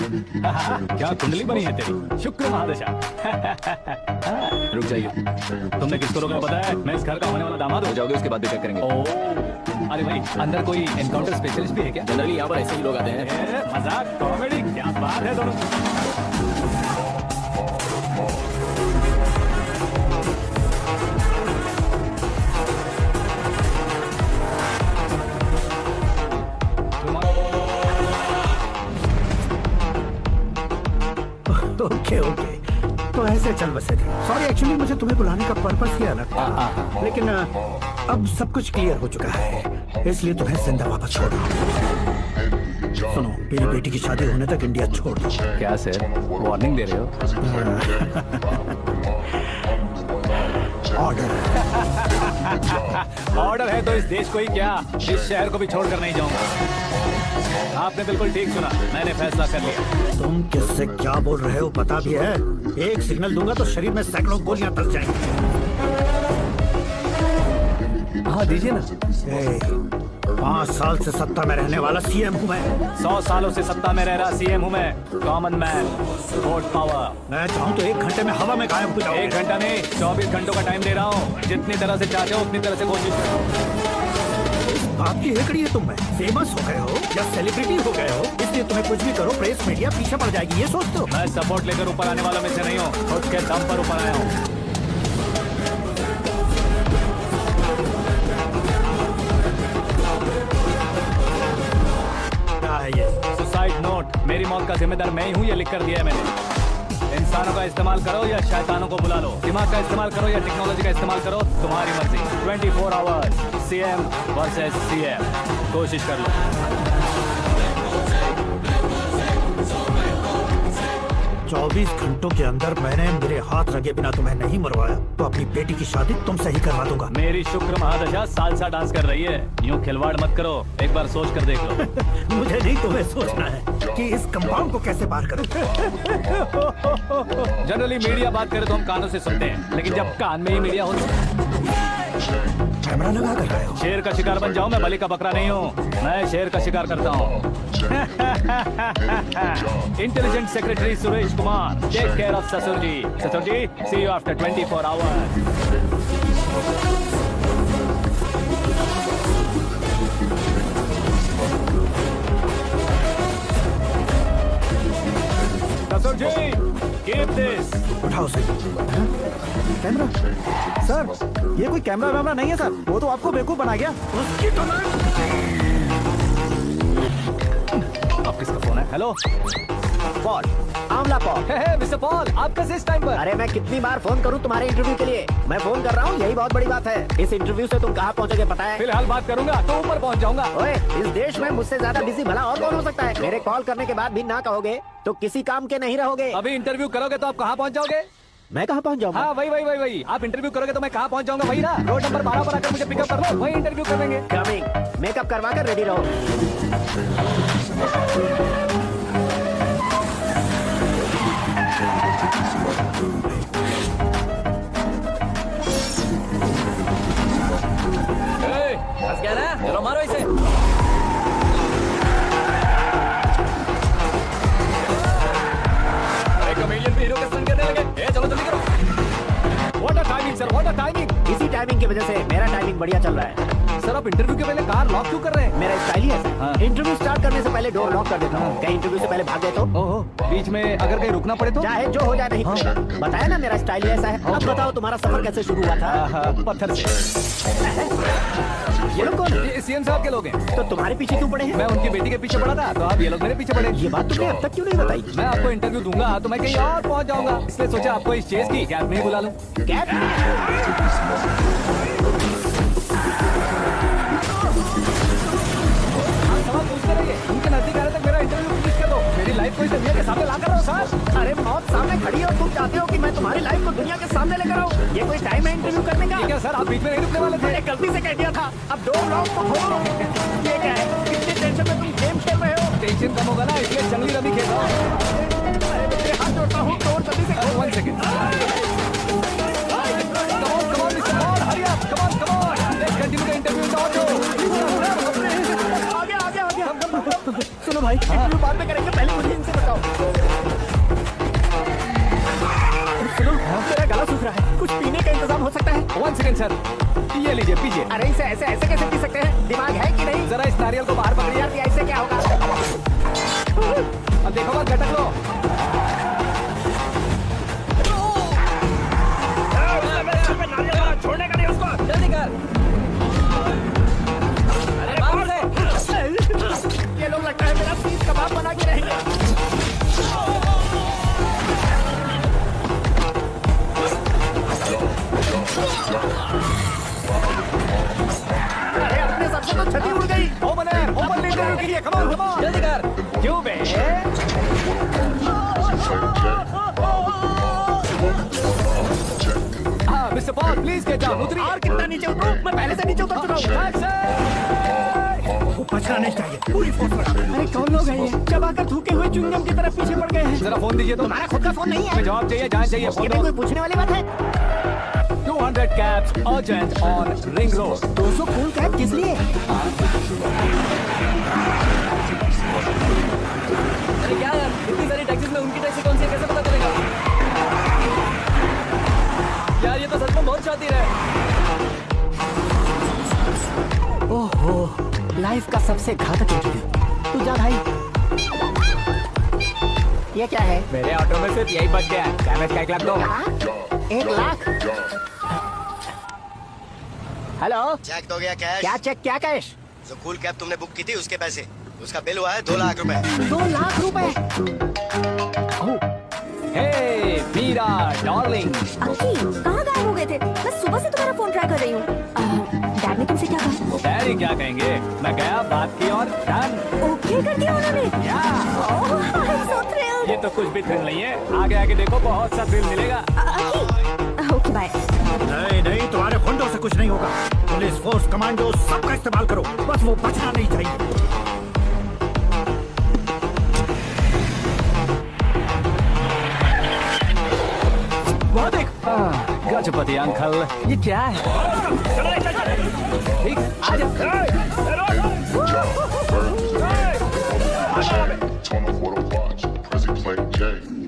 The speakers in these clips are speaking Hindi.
क्या कुंडली बनी है तेरी, शुक्र महादशा। रुक जाइए, तुमने किसको रोका पता है? मैं इस घर का होने वाला दामाद हो। जाओगे उसके बाद भी चेक करेंगे। ओह, अरे भाई अंदर कोई एनकाउंटर स्पेशलिस्ट भी है क्या? जनरली यहाँ पर ऐसे ही लोग आते हैं। मजाक कॉमेडी, क्या बात है दोनों। ओके ओके, तो ऐसे चल बसे थे। सॉरी, एक्चुअली मुझे तुम्हें बुलाने का पर्पस ही अलग था, लेकिन अब सब कुछ क्लियर हो चुका है, इसलिए तुम्हें जिंदा वापस छोड़ रहा हूँ। सुनो, मेरी बेटी की शादी होने तक इंडिया छोड़ दो। क्या सर, वार्निंग दे रहे हो? ऑर्डर। ऑर्डर है तो इस देश को ही क्या, इस शहर को भी छोड़कर नहीं जाऊंगा। आपने बिल्कुल ठीक सुना, मैंने फैसला कर लिया। तुम किससे क्या बोल रहे हो पता भी है? एक सिग्नल दूंगा तो शरीर में सैकड़ों गोलियां तक जाएंगी। हाँ दीजिए ना। 5 साल से सत्ता में रहने वाला सीएम हूँ मैं। 100 सालों से सत्ता में रह रहा सीएम हूँ मैं। Common man, vote power. मैं चाहूँ तो 1 घंटे में हवा में गायब हो जाऊं। 1 घंटा नहीं, 24 घंटों का टाइम दे रहा हूँ। जितनी तरह से चाहते हो उतनी तरह से कोशिश करो। आपकी हेकड़ी है, तुम में फेमस हो गए हो या सेलिब्रिटी हो गए हो, इसलिए तुम्हें कुछ भी करो प्रेस मीडिया पीछे पड़ जाएगी, ये सोचते हो? मैं सपोर्ट लेकर ऊपर आने वालों में से नहीं हूँ, खुद के दम पर ऊपर आया हूँ। क्या है ये? Suicide note. मेरी मौत का जिम्मेदार मैं ही हूँ, ये लिख कर दिया है मैंने। इंसानों का इस्तेमाल करो या शैतानों को बुला लो, दिमाग का इस्तेमाल करो या टेक्नोलॉजी का इस्तेमाल करो, तुम्हारी मर्जी। 24 आवर्स सीएम वर्सेस सीएम, कोशिश कर लो। 24 घंटों के अंदर मैंने मेरे हाथ रगे बिना तुम्हें नहीं मरवाया तो अपनी बेटी की शादी तुमसे ही करवा दूंगा। मेरी शुक्र महादशा सालसा डांस कर रही है, यूं खिलवाड़ मत करो, एक बार सोच कर देख लो। मुझे नहीं, तुम्हें सोचना है कि इस कंपाउंड को कैसे पार करूं। जनरली मीडिया बात करे तो हम कानों से सुनते हैं, लेकिन जब कान में ही मीडिया हो कैमरा लगा कर रहे हो। शेर का शिकार बन जाऊं, मैं बलि का बकरा नहीं हूँ, मैं शेर का शिकार करता हूँ। Intelligent secretary Suresh Kumar, take care of ससुर जी। ससुर जी, सी यू आफ्टर 24 आवर्स। ससुर जी, कीप दिस। उठाओ से कैमरा। सर, ये कोई कैमरा वैमरा नहीं है सर, वो तो आपको बेवकूफ बना गया। उसकी तो अब किसका फोन है? Hello Paul, Amla Paul. Mister Paul, आपका इस टाइम पर? अरे मैं कितनी बार फोन करूं तुम्हारे इंटरव्यू के लिए? मैं फोन कर रहा हूं, यही बहुत बड़ी बात है। इस इंटरव्यू से तुम कहां पहुंचोगे पता है? फिलहाल बात करूंगा तो ऊपर पहुंच जाऊंगा। ओए, इस देश में मुझसे ज्यादा बिजी भला और कौन हो सकता है? मेरे कॉल करने के बाद भी ना कहोगे तो किसी काम के नहीं रहोगे। अभी इंटरव्यू करोगे तो आप कहाँ पहुँच जाओगे? मैं कहां पहुंच जाऊंगा? हाँ वही। आप इंटरव्यू करोगे तो मैं कहाँ पहुँच जाऊंगा? वही ना, रोड नंबर 12 पर आकर मुझे पिकअप कर लो, वही इंटरव्यू करेंगे। कमिंग। मेकअप करवा कर रेडी रहो। फंस गया ना, चलो मारो इसे। अरे कमेडियन भी हीरो के संग करने लगे। चलो जल्दी करो। What a timing sir, what a timing। इसी टाइमिंग की वजह से मेरा टाइमिंग बढ़िया चल रहा है। सर आप इंटरव्यू के पहले कार लॉक क्यों कर रहे हैं? मेरा स्टाइल ही ऐसा है। हाँ। इंटरव्यू स्टार्ट करने से पहले डोर लॉक कर देता हूँ। कहीं इंटरव्यू से पहले भाग गए तो? ओहो, बीच में अगर कहीं रुकना पड़े तो? चाहे जो हो जाए नहीं पड़ेगा। बताया ना मेरा स्टाइल ही ऐसा है। अब बताओ तुम्हारा सफर कैसे शुरू हुआ था? पत्थर से। ये लोग कौन है? ये सीएम साहब के लोग हैं। तो तुम्हारे पीछे क्यों पड़े हैं? मैं उनकी बेटी के पीछे पड़ा था, तो आप ये लोग मेरे पीछे पड़े। ये बात तुमने अब तक क्यों नहीं बताई? मैं आपको इंटरव्यू दूंगा तो मैं कहीं और पहुंच जाऊंगा, इसलिए सोचा आपको इस चेज की कैब में ही बुला लूं। कैब? सवाल पूछते रहिए, उनके नजदीक आने तक मेरा इंटरव्यू फिनिश कर दो। मेरी लाइफ को इस दुनिया के सामने ला कर रहो सर। अरे मौत सामने खड़ी है और तुम चाहते हो कि मैं तुम्हारी लाइफ को दुनिया के सामने लेकर आऊं? ये कोई टाइम है इंटरव्यू करने का? ठीक है सर, आप बीच में नहीं रुकने वाले थे। मैंने गलती से कह दिया था। अब डोर लॉक तो खोलो। ये क्या है? कितनी टेंशन में तुम गेम खेल रहे हो? टेंशन कम होगा ना, इसलिए जंगली रमी खेल रहा हूँ। अरे मैं तेरे हाथ जोड़ता हूँ, डोर जल्दी से खोलो। 1 second. Come on, Mr. Paul, hurry up, come on. Let's continue the interview in the auto. आ गया। सुनो भाई, इंटरव्यू बाद में करेंगे, पहले मुझे इनसे बताओ। Morning sir. ये लीजिए पीजिए। अरे इसे ऐसे ऐसे कैसे पी सकते हैं? दिमाग है कि नहीं? जरा इस नारियल को बाहर पकड़िए। यार ये ऐसे क्या होगा? अब देखो बस गटक लो। छोड़ने का नहीं उसको। जल्दी कर। अरे बाहर से। ये लोग लगता है मेरा सीख कबाब बना के रहेंगे। अरे अपने सबसे तो छठी उड़ गई। ओपन है, ओपन लीडर के लिए कम ऑन जल्दी कर। क्यों बे? हाँ mister Paul please get down. उतरिए। और कितना नीचे उतरूं? मैं पहले से नीचे उतर चुका हूँ। वो बचना नहीं चाहिए, पूरी फोर्स लगा। अरे कौन लोग हैं ये? चबाकर थूके हुए च्युइंगम की तरफ पीछे पड़ गए हैं। जरा फोन दीजिए तो। तुम्हारा खुद का फोन नहीं है? हमें जवाब चाहिए, जान चाहिए। ये फोन भी दो। कोई पूछने वाली बात है? 200 cabs urgent on Ring Road। 200 cool cab किस लिए? अरे क्या यार, इतनी सारी टैक्सीज में उनकी टैक्सी कौन सी है कैसे पता चलेगा? यार ये तो सच में बहुत शातिर है। ओहो, लाइफ का सबसे घातक इंटरव्यू। तू जा भाई। ये क्या है? मेरे ऑटो में सिर्फ यही बच गया है। डैमेज का 1 लाख दो। हाँ? 1 लाख? हेलो? चेक तो गया कैश। क्या चेक क्या कैश? जो कूल कैब तुमने बुक की थी उसके पैसे, उसका बिल हुआ है 2 लाख रुपए। 2 लाख रुपए? हे वीरा डार्लिंग। अक्की, कहाँ गायब हो गए थे? मैं सुबह से तुम्हारा फोन ट्राई कर रही हूँ। डैड ने तुमसे क्या कहा? डैडी क्या कहेंगे, मैं गया बात की और डन। ओके कर दिया उन्होंने? या ओह, I'm so thrilled। ये तो कुछ भी थ्रिल नहीं है, आगे आगे देखो बहुत सा थ्रिल मिलेगा। अक्की, ओके बाय। नहीं नहीं, तुम्हारे गुंडों से कुछ नहीं होगा। पुलिस फोर्स, कमांडो सबका इस्तेमाल करो, बस वो बचना नहीं चाहिए। वो देख गजपति अंकल, ये क्या है? ठीक, आ जा। 24 to watch, Prezi playing J,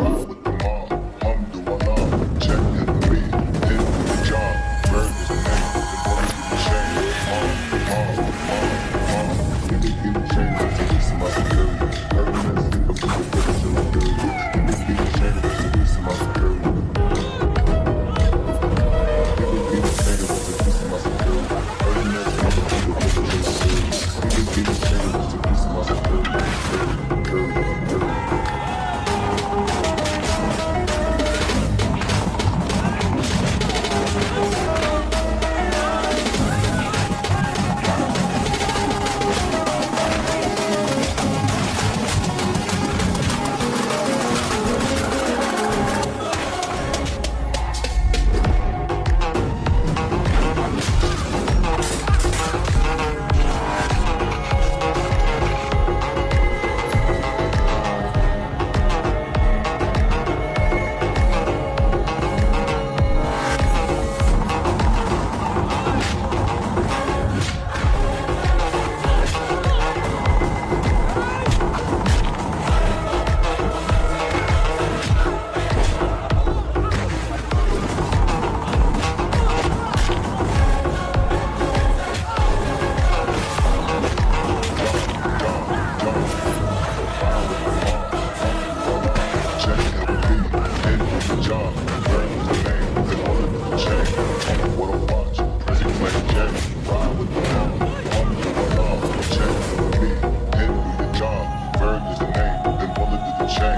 ride with the mob, alhamdulillah, check in the beat, in the job, bird is the name, and what is the shame, give me the shame, that's the least of my security, every man sleep up to the biggest in my building, give me the shame, that's the least of my security,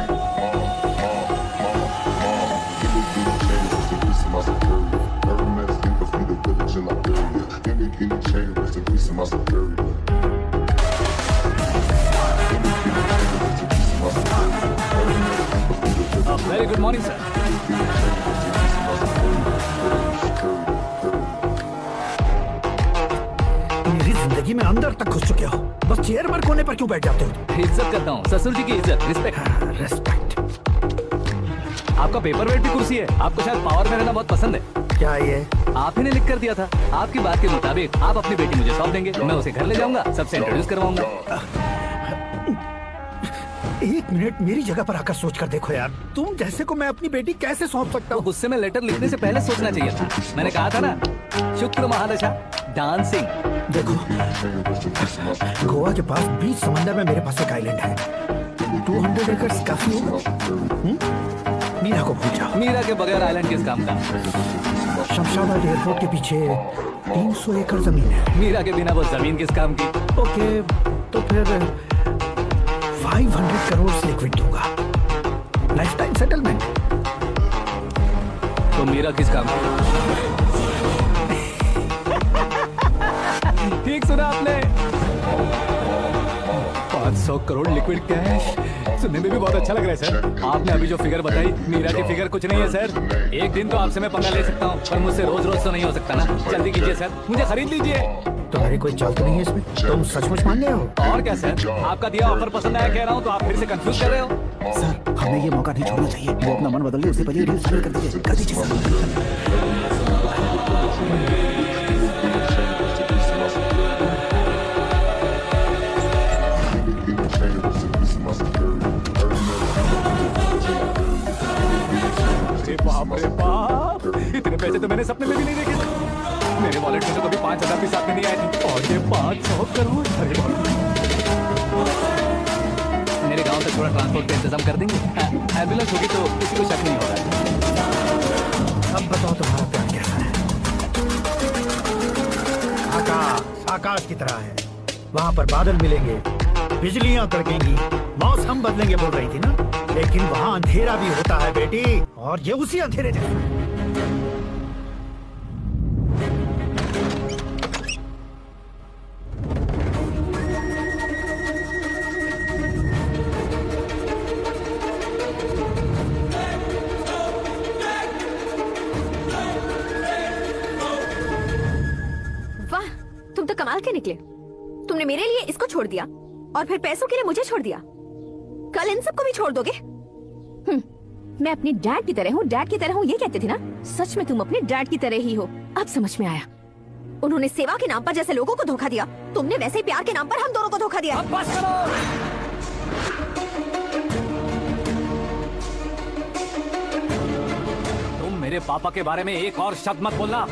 give me the shame, that's the least of my security, every man sleep up to the biggest in my building, give me the shame, that's the least of my security. Very good morning sir. मेरी जिंदगी में अंदर तक घुस चुके हो, बस चेयर पर कोने पर क्यों बैठ जाते हो? इज्जत करता हूँ, ससुर जी की इज्जत, रिस्पेक्ट। रेस्पेक्ट। आपका पेपर वेट भी कुर्सी है, आपको शायद पावर में रहना बहुत पसंद है। क्या ये? आप ही ने लिख कर दिया था, आपकी बात के मुताबिक आप अपनी बेटी मुझे सौंप देंगे, मैं उसे घर ले जाऊंगा, सबसे इंट्रोड्यूस करवाऊंगा। 1 मिनट मेरी जगह पर आकर सोच कर देखो यार, तुम जैसे को मैं अपनी बेटी कैसे सौंप सकता तो हूँ? गुस्से में लेटर लिखने से पहले सोचना चाहिए था। मैंने कहा था ना, शुक्र महादशा डांसिंग। देखो, गोवा के पास बीच समंदर में मेरे पास एक आइलैंड है। 200 एकड़ काफी होगा। मीरा को भूल जाओ। मीरा के बगैर आइलैंड किस काम का? शमशाबाद एयरपोर्ट के पीछे 300 एकड़ जमीन है। मीरा के बिना वो जमीन किस काम की? ओके, तो फिर 500 करोड़ लिक्विड दूंगा, लाइफ टाइम सेटलमेंट। तो मीरा किस काम की? ठीक सुना आपने, 500 करोड़ लिक्विड कैश। सुनने में भी बहुत अच्छा लग रहा है सर। आपने अभी जो फिगर बताई, मीरा की फिगर कुछ नहीं है सर। एक दिन तो आपसे मैं पंगा ले सकता हूँ, पर मुझसे रोज रोज तो नहीं हो सकता ना। जल्दी कीजिए सर, मुझे खरीद लीजिए। तुम्हारी कोई चाल तो नहीं है इसमें? तुम सचमुच मान गए हो? और क्या सर, आपका दिया ऑफर पसंद आया कह रहा हूँ, तो आप फिर से कंफ्यूज कर रहे हो। सर, हमें ये मौका नहीं छोड़ना चाहिए। वो अपना मन बदल ले, उससे पहले डील फाइनल कर दीजिए। कर दीजिए सर। अरे बाप रे बाप, इतने पैसे तो मैंने सपने में भी नहीं देखे थे। मेरे वॉलेट में तो कभी 5,000 भी साथ में नहीं आए थे, और ये 500 करोड़। अरे बाप रे। मेरे गांव तक थोड़ा ट्रांसपोर्ट का इंतजाम कर देंगे? एम्बुलेंस होगी तो किसी को शक नहीं होगा। अब बताओ तुम्हारा प्लान कैसा है? आकाश आकाश की तरह है, वहाँ पर बादल मिलेंगे, बिजलियां कड़केंगी, मौसम बदलेंगे बोल रही थी ना। लेकिन वहाँ अंधेरा भी होता है बेटी, और ये उसी अंधेरे जैसा। वाह, तुम तो कमाल के निकले। तुमने मेरे लिए इसको छोड़ दिया और फिर पैसों के लिए मुझे छोड़ दिया। कल इन सबको भी छोड़ दोगे? मैं अपने डैड की तरह हूँ, डैड की तरह हूँ, ये कहते थे ना। सच में तुम अपने डैड की तरह ही हो। अब समझ में आया। उन्होंने सेवा के नाम पर जैसे लोगों को धोखा दिया, तुमने वैसे ही प्यार के नाम पर हम दोनों को धोखा दिया। अब बस करो। तुम मेरे पापा के बारे में एक और शब्द मत बोलना।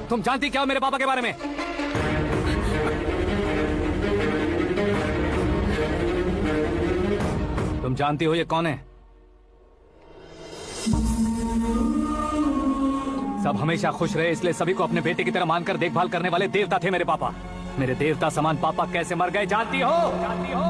तुम जानती क्या हो मेरे पापा के बारे में? तुम जानती हो ये कौन है? सब हमेशा खुश रहे इसलिए सभी को अपने बेटे की तरह मानकर देखभाल करने वाले देवता थे मेरे पापा। मेरे देवता समान पापा कैसे मर गए जानती हो? जानती हो?